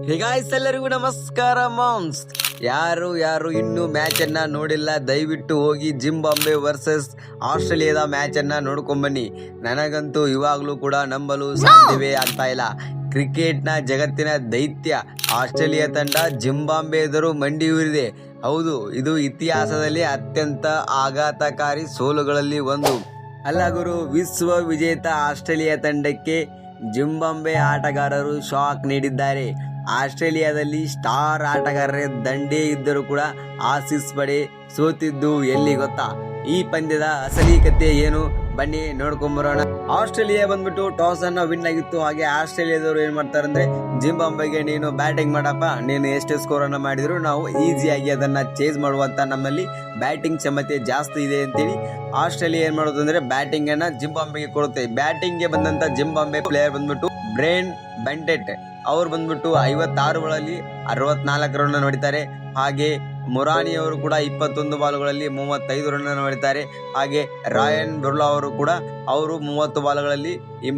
Hey guys ಎಲ್ಲರಿಗೂ ನಮಸ್ಕಾರ moms. ಯಾರು ಇನ್ನೂ ಮ್ಯಾಚ್ ಅನ್ನ ನೋಡಿಲ್ಲ, ದಯವಿಟ್ಟು ಹೋಗಿ ಜಿಂಬಾಬ್ವೆ ವರ್ಸಸ್ ಆಸ್ಟ್ರೇಲಿಯಾದ ಮ್ಯಾಚ್ ಅನ್ನ ನೋಡ್ಕೊಂಬನ್ನಿ. ನನಗಂತೂ ಇವಾಗಲೂ ಕೂಡ ನಂಬಲು ಸಾಧ್ಯವೇ ಆಗ್ತಾ ಇಲ್ಲ. ಕ್ರಿಕೆಟ್ನ ಜಗತ್ತಿನ ದೈತ್ಯ ಆಸ್ಟ್ರೇಲಿಯಾ ತಂಡ ಜಿಂಬಾಬ್ವೆ ಎದುರು ಮಂಡಿಯೂರಿದೆ. ಹೌದು, ಇದು ಇತಿಹಾಸದಲ್ಲಿ ಅತ್ಯಂತ ಆಘಾತಕಾರಿ ಸೋಲುಗಳಲ್ಲಿ ಒಂದು. ಅಲ್ಲ ಗುರು, ವಿಶ್ವ ವಿಜೇತ ಆಸ್ಟ್ರೇಲಿಯಾ ತಂಡಕ್ಕೆ ಜಿಂಬಾಬ್ವೆ ಆಟಗಾರರು ಶಾಕ್ ನೀಡಿದ್ದಾರೆ. ಆಸ್ಟ್ರೇಲಿಯಾದಲ್ಲಿ ಸ್ಟಾರ್ ಆಟಗಾರರೇ ದಂಡೇ ಇದ್ದರೂ ಕೂಡ ಆಸೀಸ್ ಪಡೆ ಸೋತಿದ್ದು ಎಲ್ಲಿ ಗೊತ್ತಾ? ಈ ಪಂದ್ಯದ ಅಸಲಿ ಕತೆ ಏನು ಬನ್ನಿ ನೋಡ್ಕೊಂಬರೋಣ. ಆಸ್ಟ್ರೇಲಿಯಾ ಬಂದ್ಬಿಟ್ಟು ಟಾಸ್ ಅನ್ನ ವಿನ್ ಆಗಿತ್ತು. ಹಾಗೆ ಆಸ್ಟ್ರೇಲಿಯಾದವರು ಏನ್ ಮಾಡ್ತಾರೆ ಅಂದ್ರೆ, ಜಿಂಬಾಬ್ವೆಗೆ ನೀನು ಬ್ಯಾಟಿಂಗ್ ಮಾಡಪ್ಪ, ನೀನು ಎಷ್ಟೇ ಸ್ಕೋರ್ ಅನ್ನ ಮಾಡಿದ್ರು ನಾವು ಈಸಿಯಾಗಿ ಅದನ್ನ ಚೇಸ್ ಮಾಡುವಂತ ನಮ್ಮಲ್ಲಿ ಬ್ಯಾಟಿಂಗ್ ಕ್ಷಮತೆ ಜಾಸ್ತಿ ಇದೆ ಅಂತೇಳಿ ಆಸ್ಟ್ರೇಲಿಯಾ ಏನ್ ಮಾಡೋದು ಅಂದ್ರೆ ಬ್ಯಾಟಿಂಗ್ ಅನ್ನ ಜಿಂಬಾಬ್ವೆಗೆ ಕೊಡುತ್ತೆ. ಬ್ಯಾಟಿಂಗ್ ಗೆ ಬಂದಂತ ಜಿಂಬಾಬ್ವೆ ಪ್ಲೇಯರ್ ಬಂದ್ಬಿಟ್ಟು ಬ್ರೇನ್ ಬೆಂಡೆಟ್ ಅವ್ರು ಬಂದ್ಬಿಟ್ಟು 56 ಗಳಲ್ಲಿ 64 ರನ್ ಹೊಡಿತಾರೆ. ಹಾಗೆ ಮೊರಾನಿ ಅವರು ಕೂಡ 21 ಬಾಲ್ಗಳಲ್ಲಿ 35 ರನ್ ಹೊಡಿತಾರೆ. ಹಾಗೆ ರಾಯನ್ ಬುರ್ಲಾ ಅವರು ಕೂಡ 30 ಬಾಲ್ಗಳಲ್ಲಿ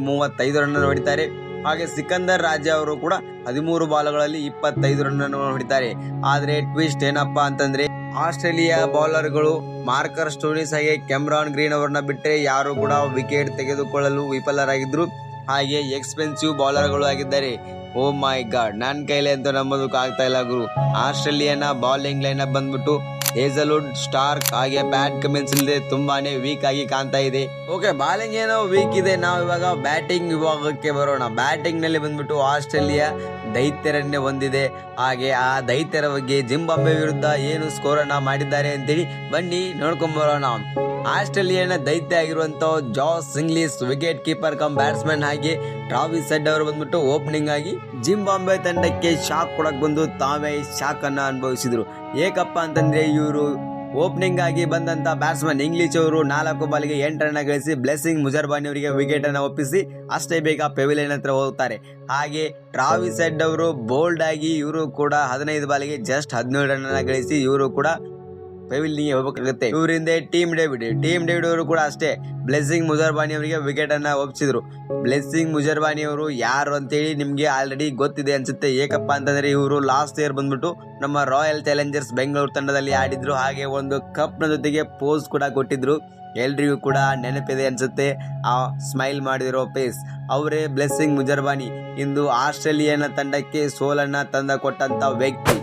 35 ರನ್ ಹೊಡಿತಾರೆ. ಹಾಗೆ ಸಿಕಂದರ್ ರಾಜ ಅವರು ಕೂಡ 13 ಬಾಲ್ಗಳಲ್ಲಿ 25 ರನ್ ಹೊಡಿತಾರೆ. ಆದ್ರೆ ಟ್ವಿಸ್ಟ್ ಏನಪ್ಪಾ ಅಂತಂದ್ರೆ, ಆಸ್ಟ್ರೇಲಿಯಾ ಬೌಲರ್ಗಳು ಮಾರ್ಕರ್ ಸ್ಟೋನಿಸ್ ಹಾಗೆ ಕ್ಯಾಮರಾನ್ ಗ್ರೀನ್ ಅವರನ್ನ ಬಿಟ್ಟರೆ ಯಾರು ಕೂಡ ವಿಕೆಟ್ ತೆಗೆದುಕೊಳ್ಳಲು ವಿಫಲರಾಗಿದ್ರು. ಹಾಗೆ ಎಕ್ಸ್ಪೆನ್ಸಿವ್ ಬೌಲರ್ಗಳು ಆಗಿದ್ದಾರೆ. ಓ ಮೈ ಗಾಡ್, ನನ್ನ ಕೈಲಿ ಅಂತ ನಂಬೋದಕ್ಕೆ ಆಗ್ತಾ ಇಲ್ಲ ಗುರು. ಆಸ್ಟ್ರೇಲಿಯಾನ ಬಾಲಿಂಗ್ ಲೈನ್ ಅಪ್ ಬಂದ್ಬಿಟ್ಟು ಹೇಜಲ್ವುಡ್, ಸ್ಟಾರ್ಕ್ ಹಾಗೆ ಬ್ಯಾಟ್ ಕಮಿನ್ಸ್ ಇಲ್ಲದೆ ತುಂಬಾನೇ ವೀಕ್ ಆಗಿ ಕಾಣ್ತಾ ಇದೆ. ಓಕೆ, ಬಾಲಿಂಗ್ ಏನೋ ವೀಕ್ ಇದೆ. ನಾವು ಇವಾಗ ಬ್ಯಾಟಿಂಗ್ ವಿಭಾಗಕ್ಕೆ ಬರೋಣ. ಬ್ಯಾಟಿಂಗ್ ನಲ್ಲಿ ಬಂದ್ಬಿಟ್ಟು ಆಸ್ಟ್ರೇಲಿಯಾ ದೈತ್ಯರನ್ನೇ ಹೊಂದಿದೆ. ಹಾಗೆ ಆ ದೈತ್ಯರ ಬಗ್ಗೆ ಜಿಂಬಾಬ್ವೆ ವಿರುದ್ಧ ಏನು ಸ್ಕೋರ್ ಅನ್ನ ಮಾಡಿದ್ದಾರೆ ಅಂತೇಳಿ ಬನ್ನಿ ನೋಡ್ಕೊಂಡ್ ಬರೋಣ. ಆಸ್ಟ್ರೇಲಿಯಾನ ದೈತ್ಯ ಆಗಿರುವಂತ ಜಾಸ್ English wicket keeper come batsman, ಹಾಗೆ ಟ್ರಾವಿಸ್ ಹೆಡ್ ಅವರು ಬಂದ್ಬಿಟ್ಟು ಓಪನಿಂಗ್ ಆಗಿ ಜಿಂಬಾಬ್ವೆ ತಂಡಕ್ಕೆ ಶಾಕ್ ಕೊಡಕ್ ಬಂದು ತಾವೇ ಶಾಕ್ ಅನ್ನ ಅನುಭವಿಸಿದ್ರು. ಏಕಪ್ಪ ಅಂತಂದ್ರೆ, ಇವರು ಓಪನಿಂಗ್ ಆಗಿ ಬಂದಂತ ಬ್ಯಾಟ್ಸ್ಮನ್ ಇಂಗ್ಲಿಷ್ ಅವರು 4 ಬಾಲ್ಗೆ 8 ರನ್ ಗಳಿಸಿ ಬ್ಲೆಸ್ಸಿಂಗ್ ಮುಜರ್ಬಾನಿ ಅವರಿಗೆ ವಿಕೆಟ್ ಅನ್ನು ಒಪ್ಪಿಸಿ ಅಷ್ಟೇ ಬೇಗ ಪೆವಿಲಿಯನ್ ಹತ್ರ ಹೋಗ್ತಾರೆ. ಹಾಗೆ ಟ್ರಾವಿಸ್ ಹೆಡ್ ಅವರು ಬೋಲ್ಡ್ ಆಗಿ ಇವರು ಕೂಡ 15 ಬಾಲ್ಗೆ ಜಸ್ಟ್ 17 ರನ್ ಗಳಿಸಿ ಇವರು ಕೂಡ ಪೆವಿಲಿಯನ್ಗೆ ಹೋಗಬೇಕಾಗುತ್ತೆ. ಇವರಿಂದ ಟೀಮ್ ಡೇವಿಡ್ ಅವರು ಕೂಡ ಅಷ್ಟೇ ಬ್ಲೆಸ್ಸಿಂಗ್ ಮುಜರ್ಬಾನಿ ಅವರಿಗೆ ವಿಕೆಟ್ ಅನ್ನ ಒಪ್ಪಿಸಿದ್ರು. ಬ್ಲೆಸ್ಸಿಂಗ್ ಮುಜರ್ಬಾನಿ ಅವರು ಯಾರು ಅಂತೇಳಿ ನಿಮ್ಗೆ ಆಲ್ರೆಡಿ ಗೊತ್ತಿದೆ ಅನ್ಸುತ್ತೆ. ಏಕಪ್ಪ ಅಂತಂದ್ರೆ, ಇವರು ಲಾಸ್ಟ್ ಇಯರ್ ಬಂದ್ಬಿಟ್ಟು ನಮ್ಮ ರಾಯಲ್ ಚಾಲೆಂಜರ್ಸ್ ಬೆಂಗಳೂರು ತಂಡದಲ್ಲಿ ಆಡಿದ್ರು. ಹಾಗೆ ಒಂದು ಕಪ್ ನ ಜೊತೆಗೆ ಪೋಸ್ ಕೂಡ ಕೊಟ್ಟಿದ್ರು. ಎಲ್ರಿಗೂ ಕೂಡ ನೆನಪಿದೆ ಅನ್ಸುತ್ತೆ ಆ ಸ್ಮೈಲ್ ಮಾಡಿರೋ ಫೇಸ್. ಅವರೇ ಬ್ಲೆಸ್ಸಿಂಗ್ ಮುಜರ್ಬಾನಿ. ಇಂದು ಆಸ್ಟ್ರೇಲಿಯಾನ ತಂಡಕ್ಕೆ ಸೋಲನ್ನ ತಂದ ಕೊಟ್ಟಂತ ವ್ಯಕ್ತಿ.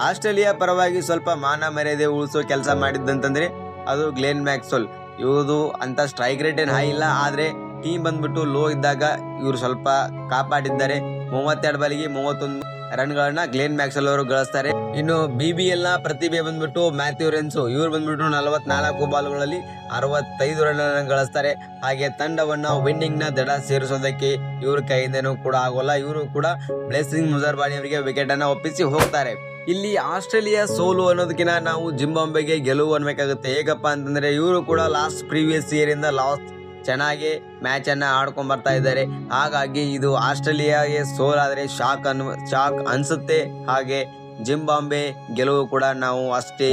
ಆಸ್ಟ್ರೇಲಿಯಾ ಪರವಾಗಿ ಸ್ವಲ್ಪ ಮಾನ ಮರ್ಯಾದೆ ಉಳಿಸೋ ಕೆಲಸ ಮಾಡಿದ್ದಂತಂದ್ರೆ ಅದು ಗ್ಲೆನ್ ಮ್ಯಾಕ್ಸ್ವೆಲ್. ಇವರು ಅಂತ ಸ್ಟ್ರೈಕ್ ರೇಟ್ ಏನು ಹೈ ಇಲ್ಲ, ಆದ್ರೆ ಟೀಮ್ ಬಂದ್ಬಿಟ್ಟು ಲೋ ಇದ್ದಾಗ ಇವರು ಸ್ವಲ್ಪ ಕಾಪಾಡಿದ್ದಾರೆ. 32 ಬಾಲಿಗೆ 31 ರನ್ಗಳನ್ನ ಗ್ಲೆನ್ ಮ್ಯಾಕ್ಸ್ವೆಲ್ ಅವರು ಗಳಿಸ್ತಾರೆ. ಇನ್ನು BBL ನ ಪ್ರತಿಭೆ ಬಂದ್ಬಿಟ್ಟು ಮ್ಯಾಥ್ಯೂ ರೆನ್ಸೋ. ಇವರು ಬಂದ್ಬಿಟ್ಟು 44 ಬಾಲ್ಗಳಲ್ಲಿ 65 ರನ್ ಗಳಿಸ್ತಾರೆ. ಹಾಗೆ ತಂಡವನ್ನ ವಿನ್ನಿಂಗ್ ನ ದಡ ಸೇರಿಸೋದಕ್ಕೆ ಇವ್ರ ಕೈಯಿಂದನೂ ಕೂಡ ಆಗೋಲ್ಲ. ಇವರು ಕೂಡ ಬ್ಲೆಸ್ಸಿಂಗ್ ಮುಜರ್ಬಾನಿ ಅವರಿಗೆ ವಿಕೆಟ್ ಅನ್ನ ಒಪ್ಪಿಸಿ ಹೋಗ್ತಾರೆ. ಇಲ್ಲಿ ಆಸ್ಟ್ರೇಲಿಯಾ ಸೋಲು ಅನ್ನೋದಕ್ಕಿಂತ ನಾವು ಜಿಂಬಾಬ್ವೆಗೆ ಗೆಲುವು ಅನ್ಬೇಕಾಗುತ್ತೆ. ಹೇಗಪ್ಪ ಅಂತಂದ್ರೆ, ಇವರು ಕೂಡ ಪ್ರೀವಿಯಸ್ ಇಯರ್ ಇಂದ ಚೆನ್ನಾಗಿ ಮ್ಯಾಚ್ ಅನ್ನ ಆಡ್ಕೊಂಡ್ ಬರ್ತಾ ಇದ್ದಾರೆ. ಹಾಗಾಗಿ ಇದು ಆಸ್ಟ್ರೇಲಿಯಾಗೆ ಸೋಲಾದ್ರೆ ಶಾಕ್ ಅನ್ಸುತ್ತೆ. ಹಾಗೆ ಜಿಂಬಾಬ್ವೆ ಗೆಲುವು ಕೂಡ ನಾವು ಅಷ್ಟೇ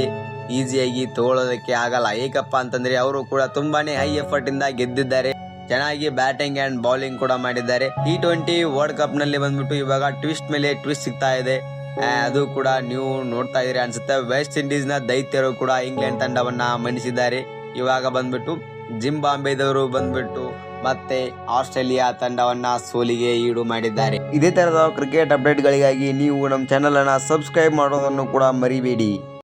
ಈಸಿಯಾಗಿ ತಗೊಳ್ಳೋದಕ್ಕೆ ಆಗಲ್ಲ. ಏಕಪ್ಪ ಅಂತಂದ್ರೆ, ಅವರು ಕೂಡ ತುಂಬಾನೇ ಹೈ ಎಫರ್ಟ್ ಇಂದ ಗೆದ್ದಿದ್ದಾರೆ. ಚೆನ್ನಾಗಿ ಬ್ಯಾಟಿಂಗ್ ಅಂಡ್ ಬೌಲಿಂಗ್ ಕೂಡ ಮಾಡಿದ್ದಾರೆ. T20 ವರ್ಲ್ಡ್ ಕಪ್ ನಲ್ಲಿ ಬಂದ್ಬಿಟ್ಟು ಇವಾಗ ಟ್ವಿಸ್ಟ್ ಮೇಲೆ ಟ್ವಿಸ್ಟ್ ಸಿಗ್ತಾ ಇದೆ. ಅದು ಕೂಡ ನೀವು ನೋಡ್ತಾ ಇದೀರಿ ಅನ್ಸುತ್ತೆ. ವೆಸ್ಟ್ ಇಂಡೀಸ್ ನ ದೈತ್ಯರು ಕೂಡ ಇಂಗ್ಲೆಂಡ್ ತಂಡವನ್ನ ಮಣಿಸಿದ್ದಾರೆ. ಇವಾಗ ಬಂದ್ಬಿಟ್ಟು ಜಿಂಬಾಬ್ವೆದವರು ಬಂದ್ಬಿಟ್ಟು ಮತ್ತೆ ಆಸ್ಟ್ರೇಲಿಯಾ ತಂಡವನ್ನ ಸೋಲಿಗೆ ಈಡು ಮಾಡಿದ್ದಾರೆ. ಇದೇ ತರದ ಕ್ರಿಕೆಟ್ ಅಪ್ಡೇಟ್ ಗಳಿಗಾಗಿ ನೀವು ನಮ್ಮ ಚಾನೆಲ್ ಅನ್ನ ಸಬ್ಸ್ಕ್ರೈಬ್ ಮಾಡೋದನ್ನು ಕೂಡ ಮರಿಬೇಡಿ.